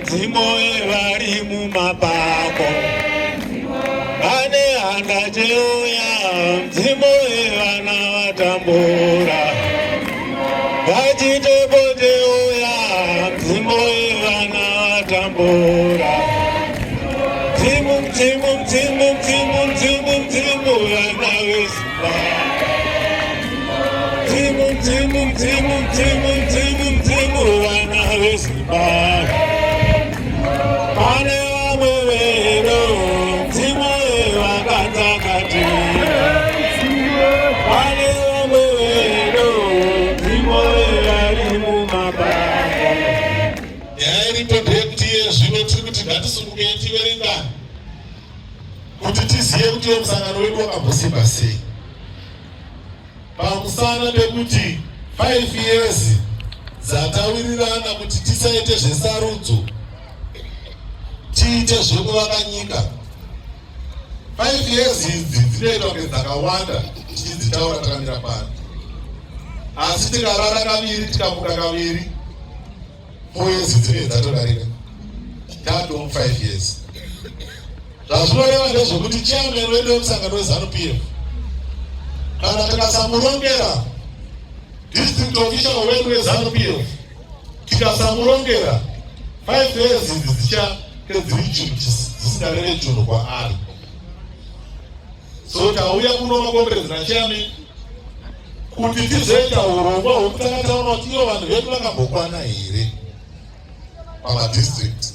Mzimo evari mumapako ane angacheuya mzimo evana vatambura vachitopoteuya mzimo evana vatambura mzimu mzimu mzimu mzimu mzimu mzimu vana vesimba mzimu mzimu mzimu mzimu mzimu mzimu vana vesimba pane vamwe vedo mzimu vakanzakati pane vamwe vedo mzimu vari mumabako yairipo ndeyekuti zvino tiri kuti ngatisunguke tiverengane kuti tizive kuti musangano wedu wakambosimba sei pamusana pekuti 5 years dzatawirirana kuti tisaite zvesarudzo tiite zvekuvaka nyika. 5 years idzi dzinoita kunge dzakawanda tichidzitaura takamira pano, asi tikarara kaviri tikamuka kaviri 4 years dzinenge dzatodarika tatoo 5 years. Zvazvinoreva ndezvekuti chairman wedu wemusangano weZANU-PF kana tikasamurongera district official wedu weZANU-PF tikasamurongera 5 years idzi dzichake dziri chinhu dzisingareve chinhu kwaari. So tauya kuno makomberedzi nachairman kuti tizoita urongwa hwekutanga taona kuti ivo vanhu vedu vakambokwana here pamadistrict.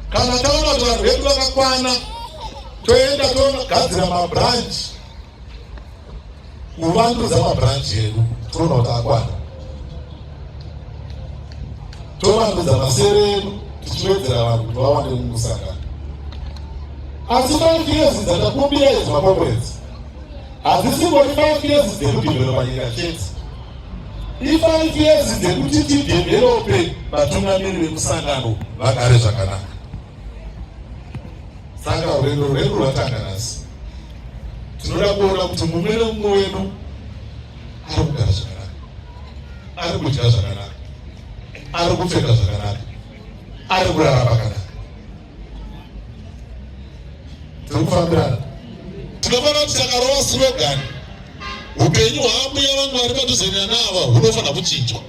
Kana taona kuti vanhu vedu vakakwana toenda tonogadzira mabranch, kuvandudza mabranch edu toona kuti akwana, tovandudza masere edu tichiwedzera vanhu kuti vawande mumusangano. Asi 5 years dzatakumbira idzi makomberedzi hadzisingori 5 years dzekudhevheropa nyika chete, i5 years dzekuti tidhevherope vatungamiri vemusangano vagare zvakanaka. Saka rwendo rwedu rwatanga nhasi tinoda kuona kuti mumwe nemumwe wedu ari kugara zvakanaka, ari kudya zvakanaka, ari kupfeka zvakanaka, ari kurara pakanaka. Tiri kufambirana, tinofanira kuti takarova slogan upenyu hwambuya vanhu vari padhuze nava hunofanira kuchinjwa.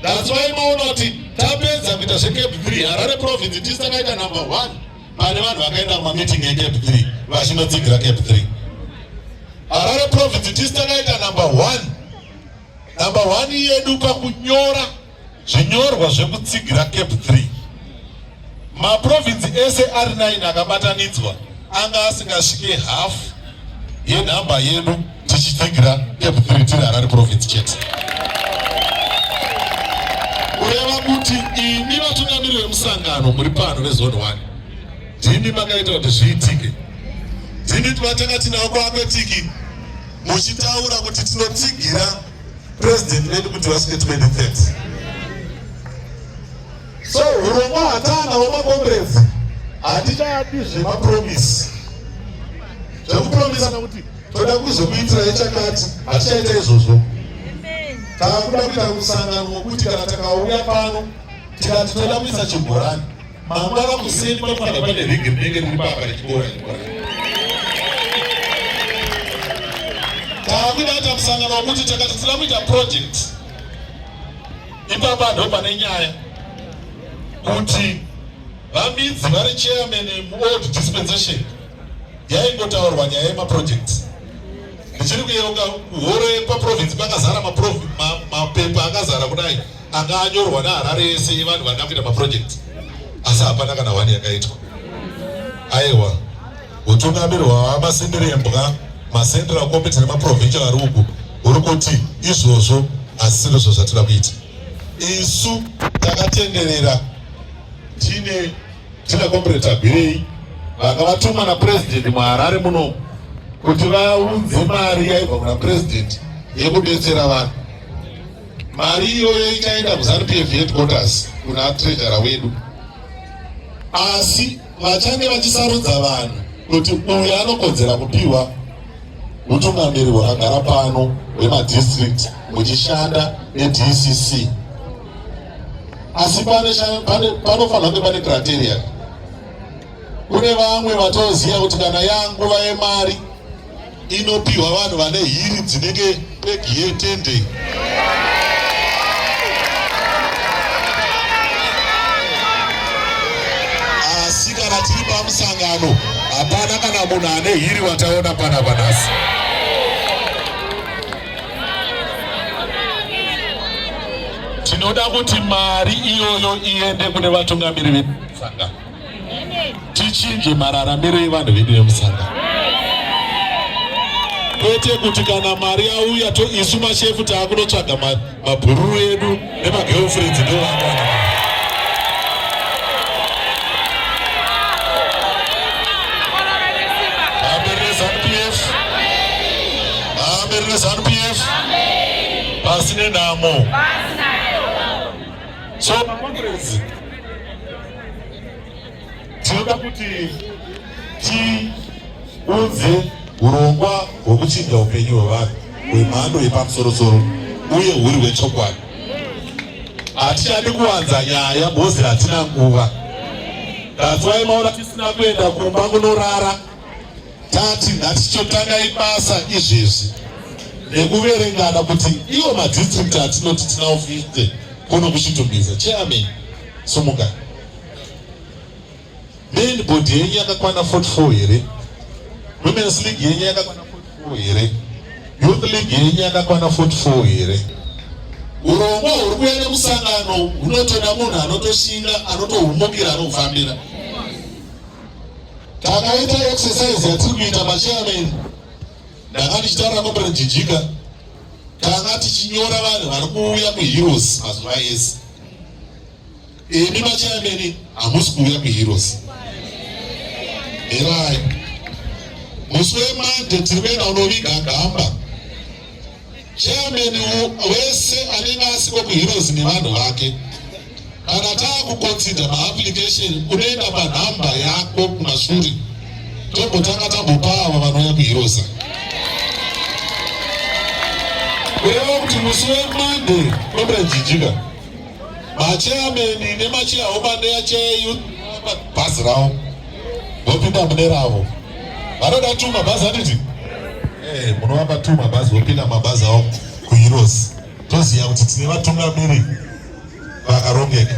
That's why maona kuti tapedza kuita zveCape 3 Harare province tisi takaita number 1 pane vanhu vakaenda kumameeting eCape 3 vachinotsigira Cape 3. Harare province tisi takaita number 1 yedu pakunyora zvinyorwa zvekutsigira Cape 3. Maprovince ese ari 9 akabatanidzwa anga asingasvike half yenhamba yedu tichitsigira Cape 3 tiri Harare province chete. Kureva kuti ini vatungamiri vemusangano muri pano vezone 1 ndini makaita kuti zviitike. Ndini tivatanga tinavo kuakwetiki muchitaura kuti tinotsigira president wedu kuti vasvike 2030. So urongwa hwatanga hwemakomberedzi hatichadi zvemapromisi zvekupromisa kuti toda kuzokuitira chakati, hatichaita izvozvo. Taakuda kuita musangano wokuti kana takauya pano tikati toda kuisa chibhorani mangwana kuseni panofanira pane ringi rinenge riri papa rechibhorani. Taakuda kuita musangano wokuti takati toda kuita project ipapa ndo pane nyaya kuti vamidzi vari chairman muold dispensation yaingotaurwa nyaya yemaprojects. Ndichiri kuyeroka horo yepaprovince pakazara mapepa akazara kudai anga anyorwa naHarare yese vanhu vanga kuita maproject, asi hapana kana 1 yakaitwa. Aiwa utungamiri hwamasenderembwa macentral committee nemaprovincial ari uku huri kuti izvozvo hasisiri zvo zvatida kuita. Isu takatenderera tine comrade Abirei vakavatuma napresident muHarare muno kuti vaunze mari yaibva kuna president yekudetsera vanhu. Mari iyoyo ikaenda kuZANU-PF headquarters kuna treasurer wedu, asi vachange vachisarudza vanhu kuti uyu anokodzera kupiwa utungamiri hwakagara pano hwemadistrict muchishanda neDCC. Asi panofanira kunge pane criteria. Kune vamwe vatoziva kuti kana yanguva yemari inopiwa vanhu vane hiri dzinenge begi yetende. Asi kana tiri pamusangano hapana kana munhu ane hiri wataona panapa nhasi. Tinoda kuti mari iyoyo iende kune vatungamiri vemusangano. Tichinje mararamiro evanhu vedu vemusangano. Kwete kuti kana mari yauya isu mashefu taakunotsvaga mabhururu edu nemagirlfriends ndovangana. ZANU-PF pasine namo. So maconference tinoda kuti tiunze urongwa hwekuchinja upenyu hwevanhu hwemhando yepamusoro-soro uye huri hwechokwadi. Hatichadi kuwanza nyaya bhozi hatina nguva. That's why maona tisina kuenda kumba kunorara. Tati ngatichotanga ibasa izvezvi nekuverengana kuti iwo madistrict atinoti tinawo 50 kuno kuchitumbisa. Chairman Sumuka, main board yenyu yakakwana 44 here, women's league yenyu yakakwana 44 here, youth league yenyu yakakwana 44 here. Urongwa huri kuenda musangano hunotoda munhu anotoshinga, anotohumukira, anofambira. Takaita exercise yatiri kuita machairman, ndanga ndichitaura kombre Jijika, tanga tichinyora vanhu vari kuuya kuHeroes mazuva ese. Imi machairman hamusi kuuya kuHeroes. Erai musi weMonday tiri kuenda kunoviga gamba. Chairman wese anenge asiko kuHeroes nevanhu vake, kana taakuconsider maapplication unoenda panhamba yako kumashure tobotanga tambopa ava vanouya kuHeroes. Kureva kuti musi weMonday kombre Jijika machairman nemachairwoman eChayU bhazi ravo vopinda mune ravo. Vanoda 2 mabhazi handiti? Munovapa 2 mabhazi vopinda mabhazi avo kuHeroes. Toziva kuti tine vatungamiri vakarongeka.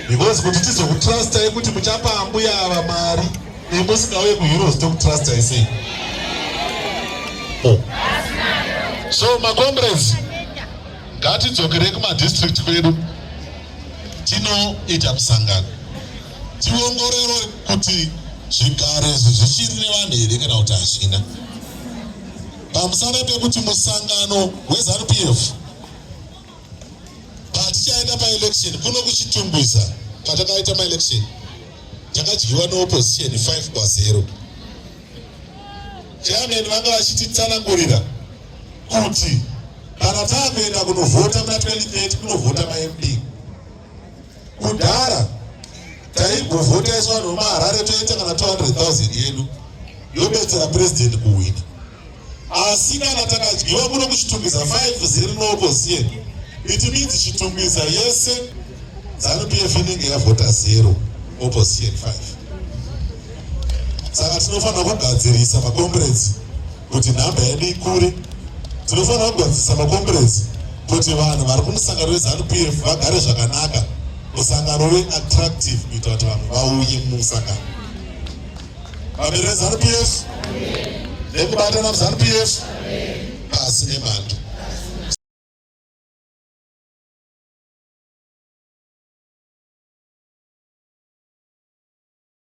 Because kuti tizokutrustai kuti muchapa ambuya ava mari nemusingauye kuHeroes tokutrustai sei? So macomrades, ngatidzokerei kumadistrict kwedu tinoita musangano, tiongorore kuti zvigaro izvi zvichiri nevanhu here kana kuti hazvina. Pamusana pekuti musangano weZANU-PF patichaenda paelection kuno kuchitumbisa, patakaita maelection takadyiwa neopposition 5-0. Chairman vanga vachititsanangurira kuti kana taakuenda kunovhota muna 2030 kunovhota maMP. Kudhara taiguvhota isu vanhu mumaHarare toita kana 200,000 yedu yobetsera president kuwina. Asi kana takadyiwa kuno kuchitumbisa 5-0 neopposition, it means chitumbisa yese ZANU-PF inenge yavhota 0, opposition 5. Saka tinofanira kugadzirisa macomrades kuti nhamba yedu ikure. Tinofanira kugadzirisa macomrades kuti vanhu vari kumusangano weZANU-PF vagare zvakanaka, musangano we-attractive kuita kuti vanhu vauye mumusangano. Vamiriri veZANU-PF nekubatana muZANU-PF pasi nemhando.